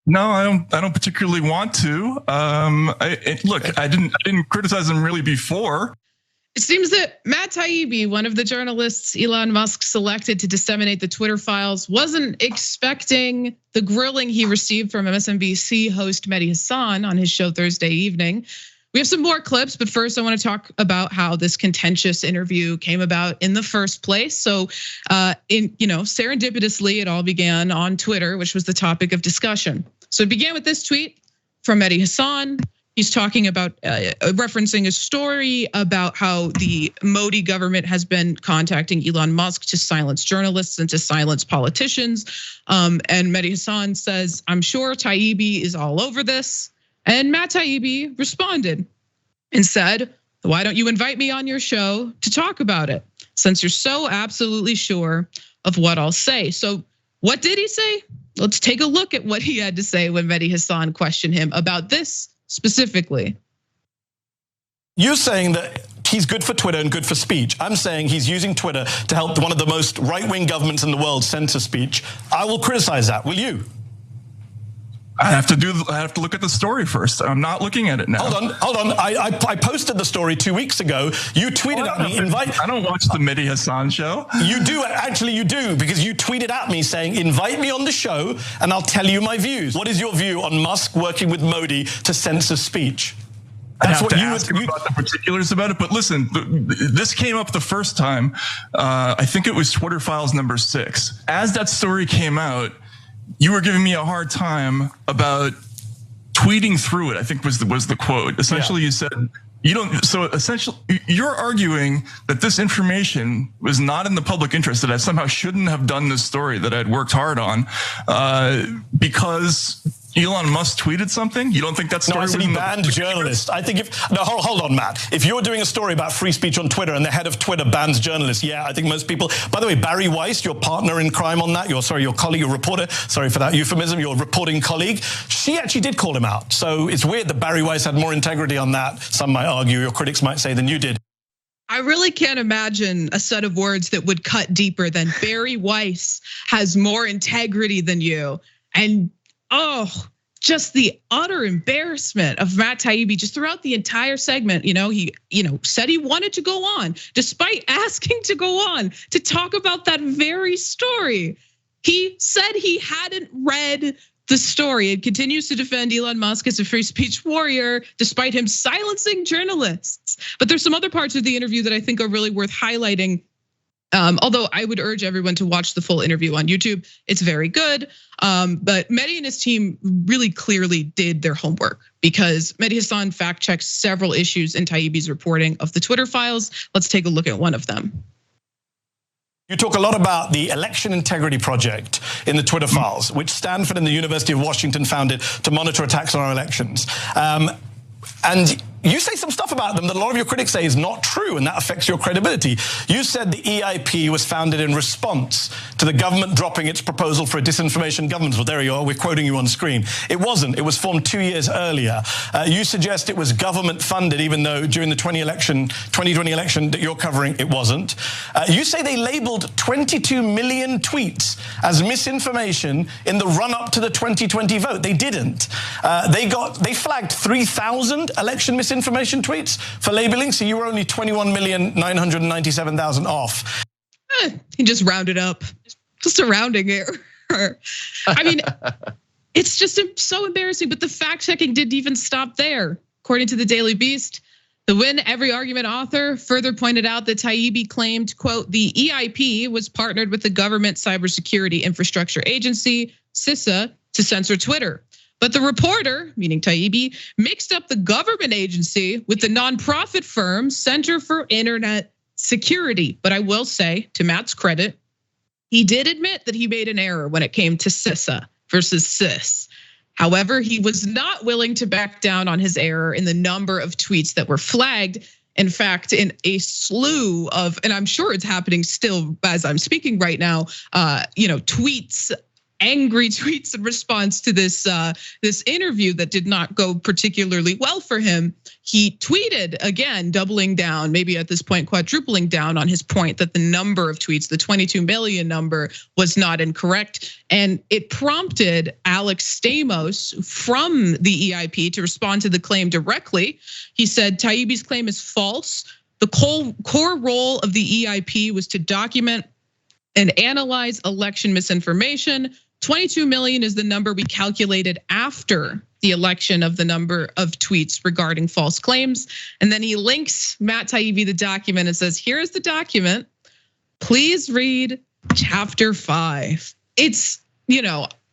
No, I don't particularly want to. Look, I didn't criticize him really before. It seems that Matt Taibbi, one of the journalists Elon Musk selected to disseminate the Twitter files, wasn't expecting the grilling he received from MSNBC host Mehdi Hasan on his show Thursday evening. We have some more clips, but first I want to talk about how this contentious interview came about in the first place. So, serendipitously, it all began on Twitter, which was the topic of discussion. So it began with this tweet from Mehdi Hasan. He's talking about referencing a story about how the Modi government has been contacting Elon Musk to silence journalists and to silence politicians. And Mehdi Hasan says, "I'm sure Taibbi is all over this." And Matt Taibbi responded and said, "Why don't you invite me on your show to talk about it, since you're so absolutely sure of what I'll say?" So what did he say? Let's take a look at what he had to say when Mehdi Hasan questioned him about this specifically. You're saying that he's good for Twitter and good for speech. I'm saying he's using Twitter to help one of the most right-wing governments in the world censor speech. I will criticize that. Will you? I have to look at the story first. I'm not looking at it now. Hold on. I posted the story 2 weeks ago. You tweeted at me, I don't watch the Mehdi Hasan show. You do, actually you do, because you tweeted at me saying, invite me on the show and I'll tell you my views. What is your view on Musk working with Modi to censor speech? That's what you ask him about the particulars about it. But listen, this came up the first time. I think it was Twitter Files number 6. As that story came out, you were giving me a hard time about tweeting through it, I think was the quote. Essentially, You said, you don't, so essentially, you're arguing that this information was not in the public interest, that I somehow shouldn't have done this story that I'd worked hard on because Elon Musk tweeted something? You don't think that story was he banned journalists? I think hold on, Matt. If you're doing a story about free speech on Twitter and the head of Twitter bans journalists, yeah, I think most people, by the way, Barry Weiss, your partner in crime on that, your colleague, your reporter, sorry for that euphemism, your reporting colleague, she actually did call him out. So it's weird that Barry Weiss had more integrity on that, some might argue, your critics might say, than you did. I really can't imagine a set of words that would cut deeper than Barry Weiss has more integrity than you. And just the utter embarrassment of Matt Taibbi just throughout the entire segment. He said he wanted to go on, despite asking to go on to talk about that very story. He said he hadn't read the story and continues to defend Elon Musk as a free speech warrior, despite him silencing journalists. But there's some other parts of the interview that I think are really worth highlighting. Although I would urge everyone to watch the full interview on YouTube. It's very good. But Mehdi and his team really clearly did their homework, because Mehdi Hasan fact-checked several issues in Taibbi's reporting of the Twitter files. Let's take a look at one of them. You talk a lot about the Election Integrity Project in the Twitter files, which Stanford and the University of Washington founded to monitor attacks on our elections. And you say some stuff about them that a lot of your critics say is not true, and that affects your credibility. You said the EIP was founded in response to the government dropping its proposal for a disinformation government. Well, there you are, we're quoting you on screen. It wasn't, it was formed 2 years earlier. You suggest it was government funded, even though during the 2020 election that you're covering, it wasn't. You say they labeled 22 million tweets as misinformation in the run up to the 2020 vote. They didn't. They flagged 3,000 election misinformation tweets for labeling, so you were only 21,997,000 off. He just rounded up, just a rounding error. I mean, it's just so embarrassing, but the fact checking didn't even stop there. According to the Daily Beast, the Win Every Argument author further pointed out that Taibbi claimed, quote, the EIP was partnered with the government cybersecurity infrastructure agency, CISA, to censor Twitter. But the reporter, meaning Taibbi, mixed up the government agency with the nonprofit firm Center for Internet Security. But I will say, to Matt's credit, he did admit that he made an error when it came to CISA versus CIS. However, he was not willing to back down on his error in the number of tweets that were flagged. In fact, in a slew of, and I'm sure it's happening still as I'm speaking right now, tweets angry tweets in response to this this interview that did not go particularly well for him. He tweeted again, doubling down, maybe at this point quadrupling down on his point that the number of tweets, the 22 million number, was not incorrect. And it prompted Alex Stamos from the EIP to respond to the claim directly. He said Taibbi's claim is false. The core role of the EIP was to document and analyze election misinformation. 22 million is the number we calculated after the election of the number of tweets regarding false claims. And then he links Matt Taibbi the document and says, here is the document. Please read chapter 5. It's,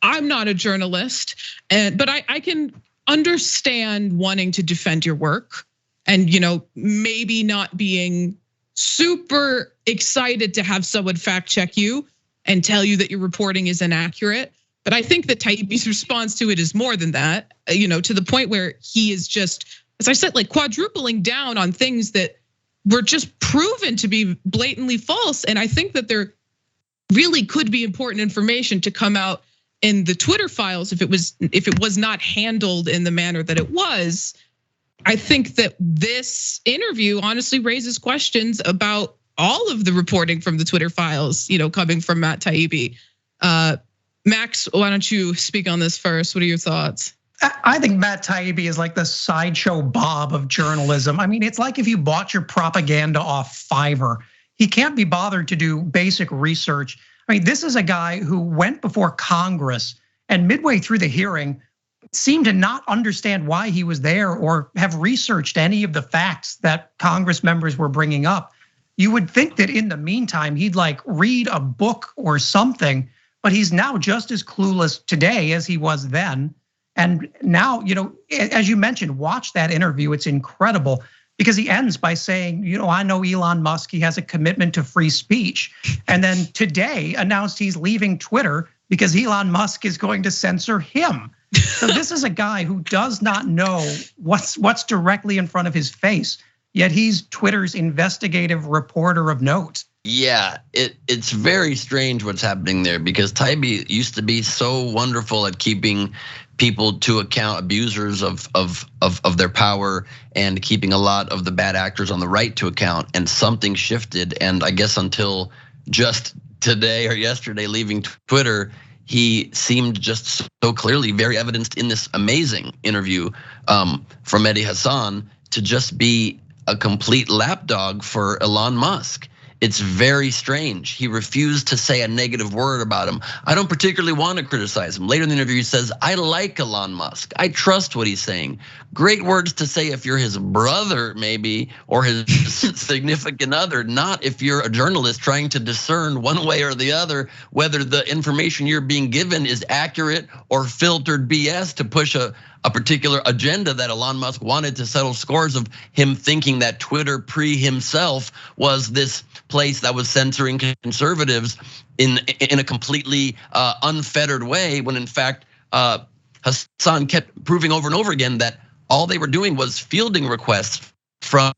I'm not a journalist, but I can understand wanting to defend your work and, maybe not being super excited to have someone fact check you and tell you that your reporting is inaccurate. But I think that Taibbi's response to it is more than that, to the point where he is just, as I said, like quadrupling down on things that were just proven to be blatantly false. And I think that there really could be important information to come out in the Twitter files if it was not handled in the manner that it was. I think that this interview honestly raises questions about all of the reporting from the Twitter files, coming from Matt Taibbi. Max, why don't you speak on this first? What are your thoughts? I think Matt Taibbi is like the sideshow Bob of journalism. I mean, it's like if you bought your propaganda off Fiverr. He can't be bothered to do basic research. I mean, this is a guy who went before Congress and midway through the hearing seemed to not understand why he was there or have researched any of the facts that Congress members were bringing up. You would think that in the meantime, he'd like read a book or something, but he's now just as clueless today as he was then. And now, as you mentioned, watch that interview. It's incredible because he ends by saying, I know Elon Musk, he has a commitment to free speech. And then today announced he's leaving Twitter because Elon Musk is going to censor him. So this is a guy who does not know what's directly in front of his face, yet he's Twitter's investigative reporter of note. Yeah, it's very strange what's happening there because Taibbi used to be so wonderful at keeping people to account, abusers of their power, and keeping a lot of the bad actors on the right to account. And something shifted, and I guess until just today or yesterday, leaving Twitter, he seemed just so clearly very evidenced in this amazing interview from Mehdi Hasan to just be a complete lapdog for Elon Musk. It's very strange. He refused to say a negative word about him. I don't particularly want to criticize him. Later in the interview, he says, I like Elon Musk. I trust what he's saying. Great words to say if you're his brother, maybe, or his significant other, not if you're a journalist trying to discern one way or the other whether the information you're being given is accurate or filtered BS to push a particular agenda that Elon Musk wanted to settle scores of him thinking that Twitter himself was this place that was censoring conservatives in a completely unfettered way, when in fact Hasan kept proving over and over again that all they were doing was fielding requests from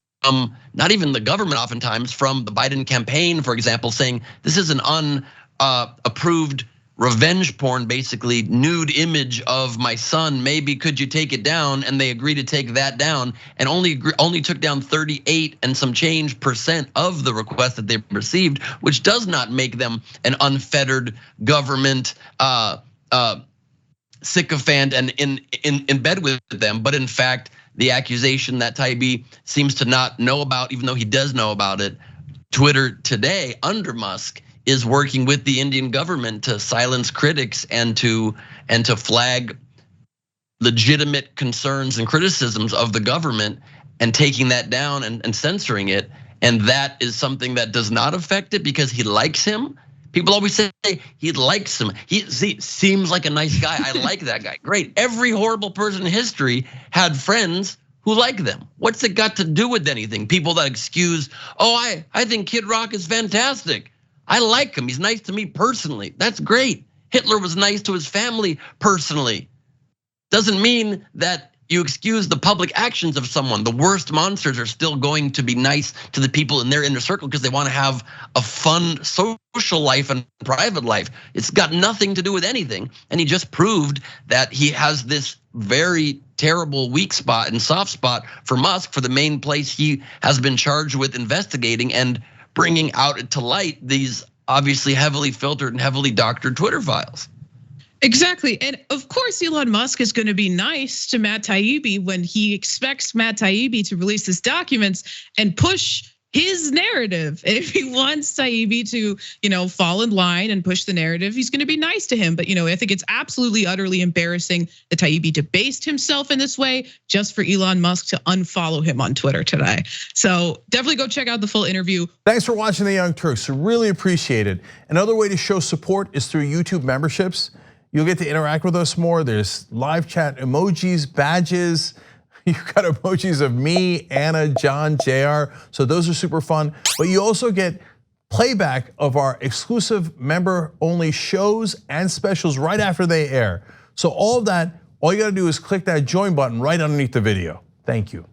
not even the government, oftentimes from the Biden campaign, for example, saying this is an unapproved revenge porn, basically nude image of my son. Maybe could you take it down? And they agreed to take that down, and only took down 38 and some change % of the request that they received, which does not make them an unfettered government sycophant and in bed with them. But in fact, the accusation that Taibbi seems to not know about, even though he does know about it, Twitter today under Musk is working with the Indian government to silence critics and to flag legitimate concerns and criticisms of the government and taking that down and censoring it. And that is something that does not affect it because he likes him. People always say he likes him. He seems like a nice guy. I like that guy. Great. Every horrible person in history had friends who like them. What's it got to do with anything? People that excuse, I think Kid Rock is fantastic. I like him. He's nice to me personally. That's great. Hitler was nice to his family personally. Doesn't mean that you excuse the public actions of someone. The worst monsters are still going to be nice to the people in their inner circle because they want to have a fun social life and private life. It's got nothing to do with anything. And he just proved that he has this very terrible weak spot and soft spot for Musk, for the main place he has been charged with investigating and bringing out to light these obviously heavily filtered and heavily doctored Twitter files. Exactly. And of course, Elon Musk is going to be nice to Matt Taibbi when he expects Matt Taibbi to release his documents and push his narrative. If he wants Taibbi to, fall in line and push the narrative, he's going to be nice to him. But, I think it's absolutely utterly embarrassing that Taibbi debased himself in this way just for Elon Musk to unfollow him on Twitter today. So definitely go check out the full interview. Thanks for watching The Young Turks. Really appreciate it. Another way to show support is through YouTube memberships. You'll get to interact with us more. There's live chat emojis, badges. You've got emojis of me, Anna, John, JR. So those are super fun. But you also get playback of our exclusive member-only shows and specials right after they air. So all of that, all you gotta do is click that join button right underneath the video. Thank you.